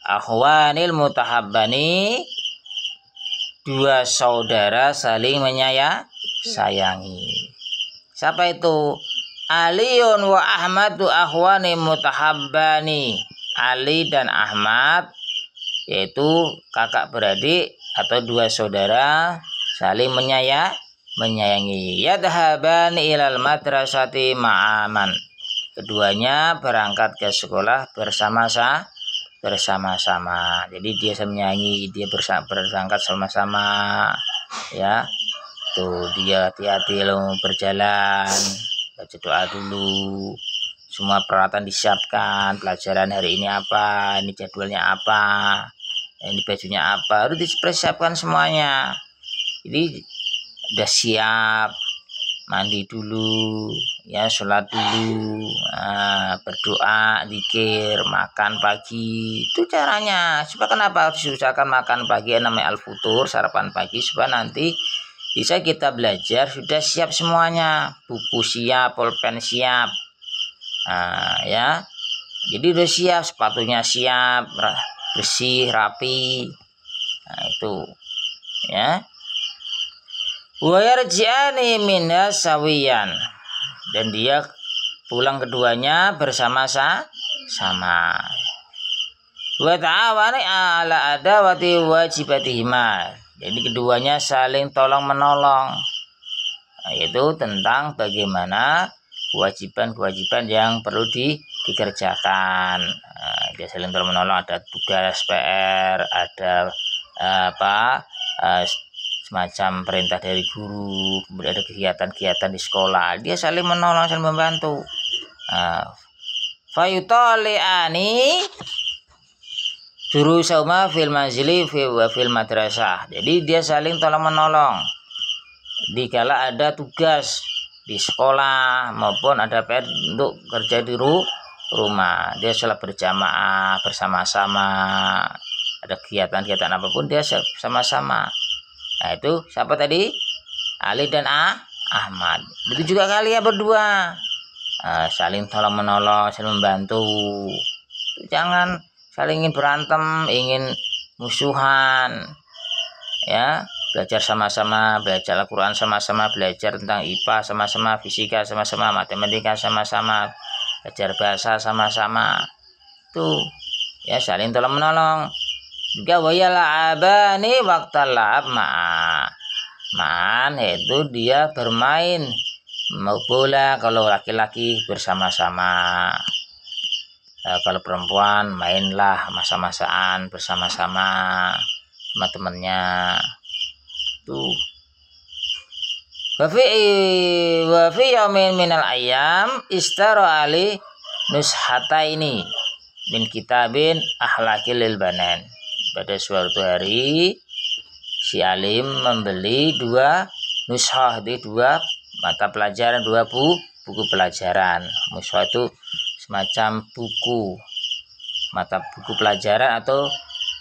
akhwanil mutahabbani, dua saudara saling sayangi. Siapa itu? Aliun wa Ahmadu akhwani mutahabbani. Ali dan Ahmad yaitu kakak beradik atau dua saudara saling menyayangi. Yadhaban ilal madrasati ma'aman. Keduanya berangkat ke sekolah bersama-sama. Jadi dia menyayangi, dia berangkat sama-sama, ya. Tuh dia hati-hati lo berjalan, baca doa dulu, semua peralatan disiapkan, pelajaran hari ini apa, ini jadwalnya apa, ini bajunya apa, harus dipersiapkan semuanya. Jadi udah siap, mandi dulu, ya, sholat dulu, berdoa, zikir, makan pagi. Itu caranya. Supaya kenapa diusahakan makan pagi, namanya al-futur, sarapan pagi, supaya nanti bisa kita belajar sudah siap semuanya, buku siap, pulpen siap, ya. Jadi udah siap, sepatunya siap, bersih, rapi. Nah, itu, ya. Wa yarji'ani minha sawiyan, dan dia pulang keduanya bersama-sama. Wa ta'awani ala adawati wajibatihima, jadi keduanya saling tolong menolong, yaitu tentang bagaimana kewajiban-kewajiban yang perlu dikerjakan. Dia saling tolong menolong, ada tugas PR, ada semacam perintah dari guru, kemudian ada kegiatan-kegiatan di sekolah, dia saling menolong, saling membantu. Fayutali'ani durusahuma fil manzili wa fil madrasah, jadi dia saling tolong menolong dikala ada tugas di sekolah maupun ada PR untuk kerja di rumah. Dia saling berjamaah bersama-sama, ada kegiatan-kegiatan apapun dia sama-sama. Nah, itu siapa tadi? Ali dan Ahmad. Begitu juga kalian berdua, saling tolong menolong, saling membantu. Jangan saling ingin berantem, ingin musuhan, ya. Belajar sama-sama, belajar Al-Quran sama-sama, belajar tentang IPA sama-sama, fisika sama-sama, matematika sama-sama, belajar bahasa sama-sama. Tuh, ya, saling tolong menolong. Juga wayala abani waktal la'ab ma'an, yaitu dia bermain mau bola kalau laki-laki bersama-sama. Kalau perempuan mainlah masa-masaan bersama-sama sama temennya. Tuh. Wa fi yaumin minal ayyam istara ali nushataini min kitabin akhlaqil lil banan. Pada suatu hari si Alim membeli dua nushah, dua mata pelajaran, dua buku pelajaran. Nushah itu semacam buku, mata buku pelajaran atau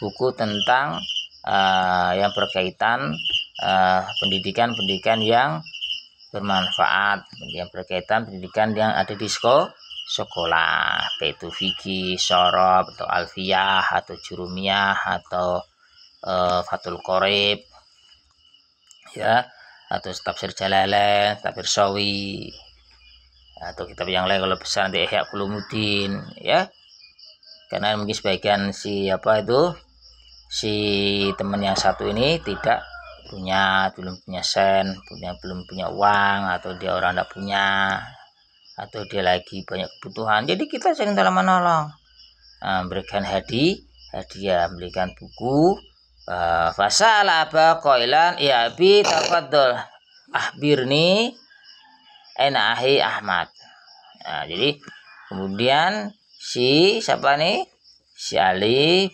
buku tentang yang berkaitan pendidikan yang bermanfaat, yang berkaitan pendidikan yang ada di sekolah, yaitu fikih, syarab atau alfiyah atau jurumiyah atau fathul qorib, ya, atau tafsir Jalalain, tafsir Sawi, atau kitab yang lain kalau besar di Ihya Ulumuddin, ya. Karena mungkin sebagian si teman yang satu ini belum punya sen, belum punya uang, atau dia orang tidak punya, atau dia lagi banyak kebutuhan. Jadi kita saling tolong menolong, berikan hadiah, berikan buku. Fasala aba qailan ya abi tafaddal ahbirni aina ahi Ahmad. Nah, jadi kemudian si Ali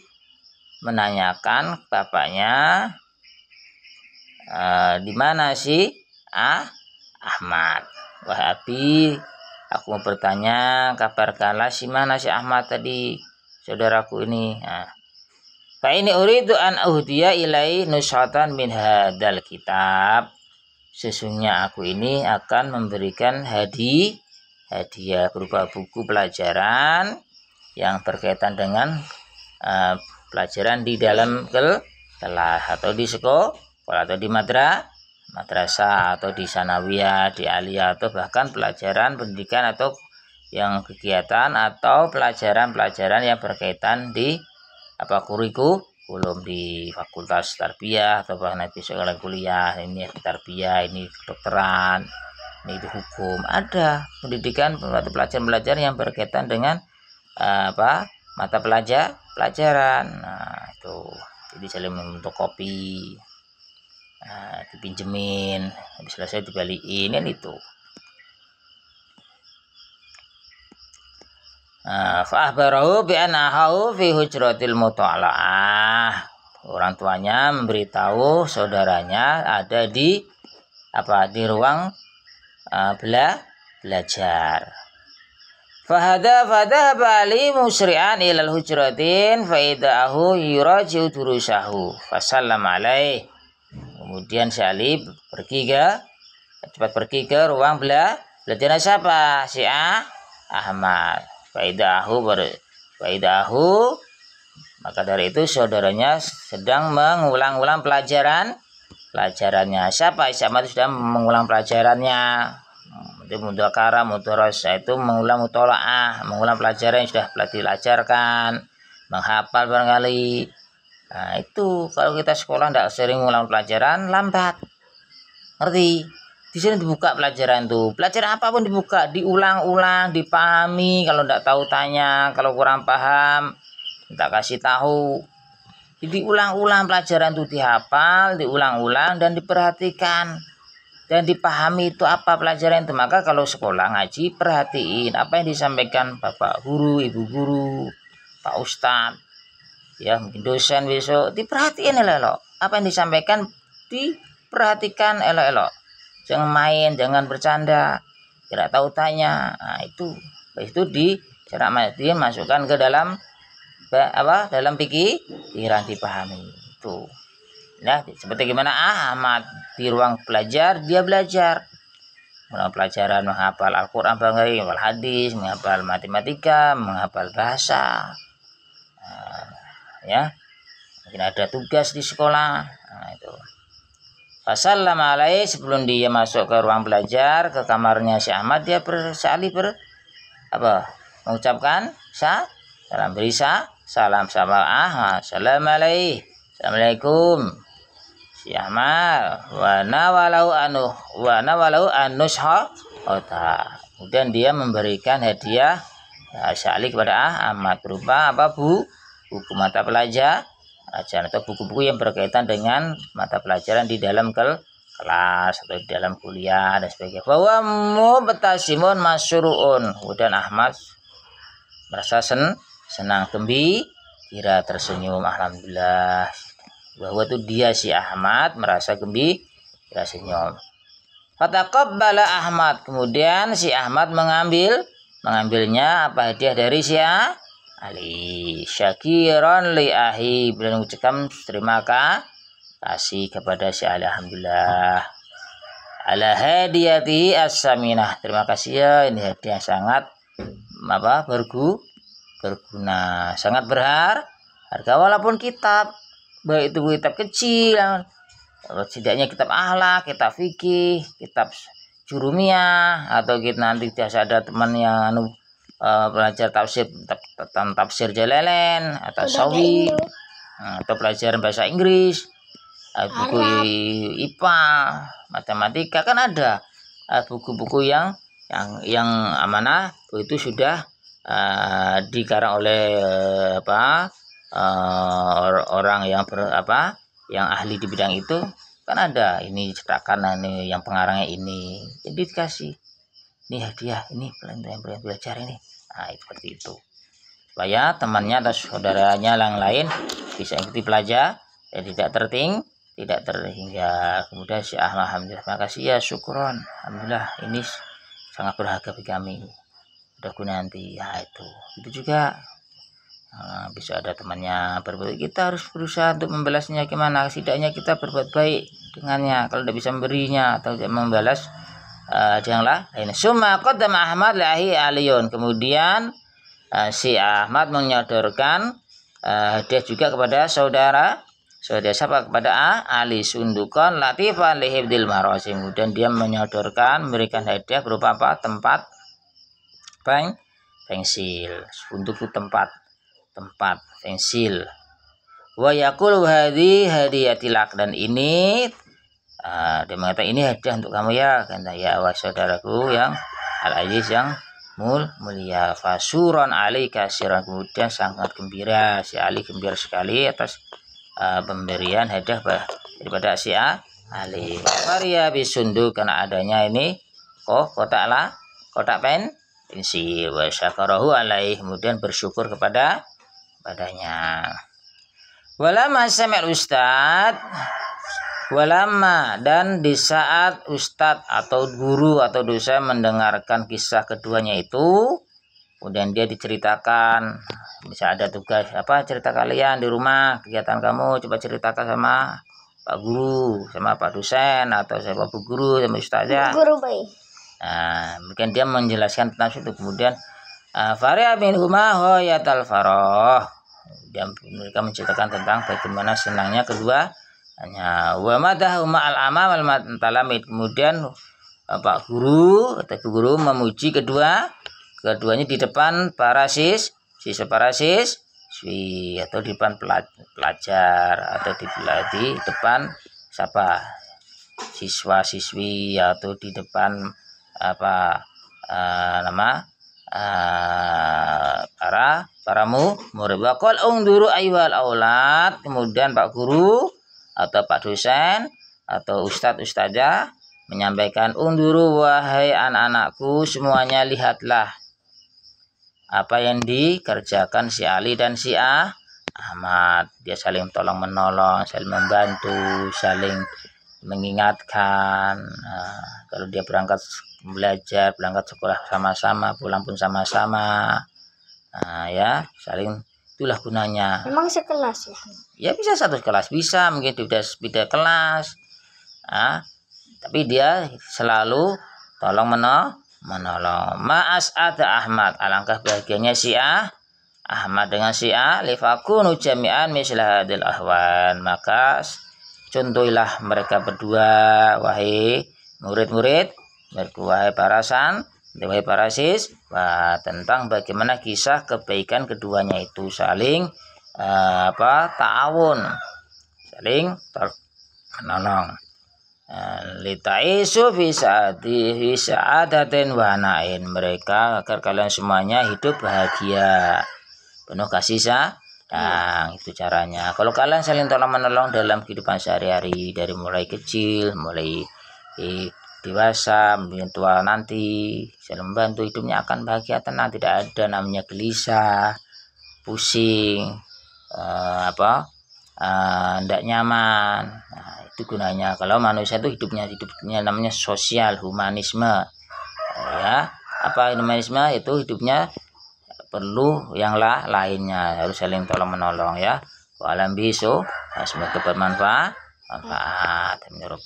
menanyakan bapaknya, di mana si Ahmad. Wah abi, aku mau bertanya kabar kala si mana si Ahmad tadi, saudaraku ini. Fa ini uridu an uhdiya ilai nushatan min hadal kitab. Sesungguhnya aku ini akan memberikan hadiah berupa buku pelajaran yang berkaitan dengan pelajaran di dalam kelas atau di sekolah atau di madrasah atau di sanawiyah, di aliyah, atau bahkan pelajaran pendidikan atau yang kegiatan atau pelajaran-pelajaran yang berkaitan di kurikulum di fakultas tarbiyah atau bahkan nanti sekolah kuliah, ini tarbiyah, ini kedokteran, ini itu hukum, ada pendidikan atau pelajaran-pelajaran yang berkaitan dengan mata pelajaran. Nah, itu jadi saling membentuk kopi, dipinjemin, habis selesai dibalikin, kan itu. Fa'ahbarahu bi annahu fi hujratil muta'alaah. Orang tuanya memberitahu saudaranya ada di ruang belajar. Fahada bali musri'an ilal hujratin faidahu yuraji'u durusahu fasallam alaih. Kemudian si Ali cepat pergi ke ruang belajar siapa? Si Ahmad. Faidahu, maka dari itu saudaranya sedang mengulang-ulang pelajarannya. Siapa? Si Ahmad sudah mengulang pelajarannya. Itu mudzakarah, mudarasah, itu mengulang mutolaah, mengulang pelajaran yang sudah diajarkan, menghafal barangkali. Nah, itu kalau kita sekolah tidak sering mengulang pelajaran, lambat. Ngerti? Di sini dibuka pelajaran tuh. Pelajaran apapun dibuka, diulang-ulang, dipahami. Kalau tidak tahu tanya, kalau kurang paham, kita kasih tahu. Jadi ulang-ulang pelajaran itu dihafal, diulang-ulang dan diperhatikan dan dipahami itu apa pelajaran itu. Maka kalau sekolah ngaji, perhatiin apa yang disampaikan Bapak Guru, Ibu Guru, Pak Ustadz, ya mungkin dosen besok, diperhatiin elok-elok. Apa yang disampaikan diperhatikan elok-elok. Jangan main, jangan bercanda, tidak tahu tanya. Nah, itu dia masukkan ke dalam dalam pikiran, dipahami. Itu. Nah, seperti gimana Ahmad di ruang belajar, dia belajar. Menghafal pelajaran, menghafal Al-Quran, menghafal hadis, menghafal matematika, menghafal bahasa. Ya, mungkin ada tugas di sekolah. Nah, itu. Fasallam alaih, sebelum dia masuk ke ruang belajar, ke kamarnya si Ahmad, dia mengucapkan salam, beri salam sama Ahmad. Assalamualaikum si Ahmad wa nawalau anusha. Kemudian dia memberikan hadiah syali kepada Ahmad berupa buku mata pelajaran atau buku-buku yang berkaitan dengan mata pelajaran di dalam kelas atau di dalam kuliah dan sebagainya. Bahwa mubtasimun masyru'un. Kemudian Ahmad merasa senang, gembira, tersenyum, alhamdulillah. Bahwa itu dia si Ahmad merasa gembira, senyum. Fataqabbala Ahmad. Kemudian si Ahmad mengambilnya hadiah dari si Ali, syakiran li ahi, dan mengucapkan terima kasih kepada si Ali, alhamdulillah, ala hadiyati as-saminah, terima kasih ya, ini hadiah sangat berguna, sangat berharga, walaupun kitab, baik itu kitab kecil, setidaknya kitab akhlak, kitab fikih, kitab jurumiyah, atau kita nanti biasa ada teman yang belajar tafsir Jalalain atau Sawi, atau pelajaran bahasa Inggris, buku IPA, matematika, kan ada buku-buku yang amanah itu sudah dikarang oleh orang yang yang ahli di bidang itu, kan ada ini cetakan, ini yang pengarangnya ini, jadi dikasih ini hadiah, ini belajar ini. Nah, seperti itu, supaya temannya atau saudaranya yang lain bisa ikuti pelajar dan tidak terhingga. Kemudian si Ahmad, alhamdulillah, makasih ya, syukron, alhamdulillah, ini sangat berharga bagi kami, udah guna nanti. Ya, itu juga bisa ada temannya berbuat, kita harus berusaha untuk membalasnya. Gimana, setidaknya kita berbuat baik dengannya. Kalau tidak bisa memberinya atau tidak membalas, janganlah ini. Summa qaddama Ahmad lahi aliyun. Kemudian si Ahmad menyodorkan hadiah juga kepada saudara siapa, kepada Ali sundukan latifan lihibdil marosim. Kemudian dia menyodorkan, memberikan hadiah berupa apa? Tempat pensil. Untuk tempat pensil. Wa yaqulu hadiyatilak, dan ini dia mengatakan ini hadiah untuk kamu ya, kata ya wahai saudaraku yang al-aziz, yang mulia. Fasuron Ali kasiran, kemudian sangat gembira si Ali, gembira sekali atas pemberian hadiah daripada si Ali. Varia bisundu, karena adanya ini kotak pensil. Wa syakarahu alaih, kemudian bersyukur padanya. Walama sami'al ustad, walama, dan di saat ustadz atau guru atau dosen mendengarkan kisah keduanya itu, kemudian dia diceritakan, bisa ada tugas apa, cerita kalian di rumah, kegiatan kamu coba ceritakan sama Pak Guru, sama Pak dosen, atau sama Bu Guru, sama ustazah. Guru baik. Nah, mungkin dia menjelaskan tentang itu. Kemudian Faria bin Huma hoyatal faroh, dia mereka menceritakan tentang bagaimana senangnya keduanya. Wa madahuma al-amam al-talamid, kemudian Pak Guru atau Bu Guru memuji keduanya di depan para siswi atau di depan pelajar, atau di depan siapa, siswa-siswi, atau di depan para murid. Waqal unduru ayyuhal aulad, kemudian Pak Guru atau Pak dosen atau ustadzah menyampaikan, unduru wahai anak-anakku semuanya, lihatlah apa yang dikerjakan si Ali dan si Ahmad. Dia saling tolong menolong, saling membantu, saling mengingatkan. Kalau dia berangkat belajar, berangkat sekolah sama-sama, pulang pun sama-sama. Ya, saling, itulah gunanya. Memang sekelas ya? Ya bisa satu kelas, bisa mungkin beda kelas. Tapi dia selalu tolong menolong. Ma'as ada Ahmad, alangkah bahagianya si Ahmad dengan si lifakunu jami'an mislah hadil ahwan, maka contohilah mereka berdua wahai murid-murid, wahai para siswa, tentang bagaimana kisah kebaikan keduanya itu saling ta'awun, saling menolong. Litaisu fi sa'adatin wa na'in, mereka agar kalian semuanya hidup bahagia, penuh kasih sayang. Itu caranya. Kalau kalian saling tolong menolong dalam kehidupan sehari-hari, dari mulai kecil, mulai dewasa, mungkin tua nanti, saling membantu, hidupnya akan bahagia, tenang, tidak ada namanya gelisah, pusing, tidak nyaman. Itu gunanya. Kalau manusia itu hidupnya namanya sosial, humanisme. Ya, apa humanisme? Itu hidupnya perlu yang lainnya, harus saling tolong menolong ya. Wa alam bisu, semoga bermanfaat. Menurut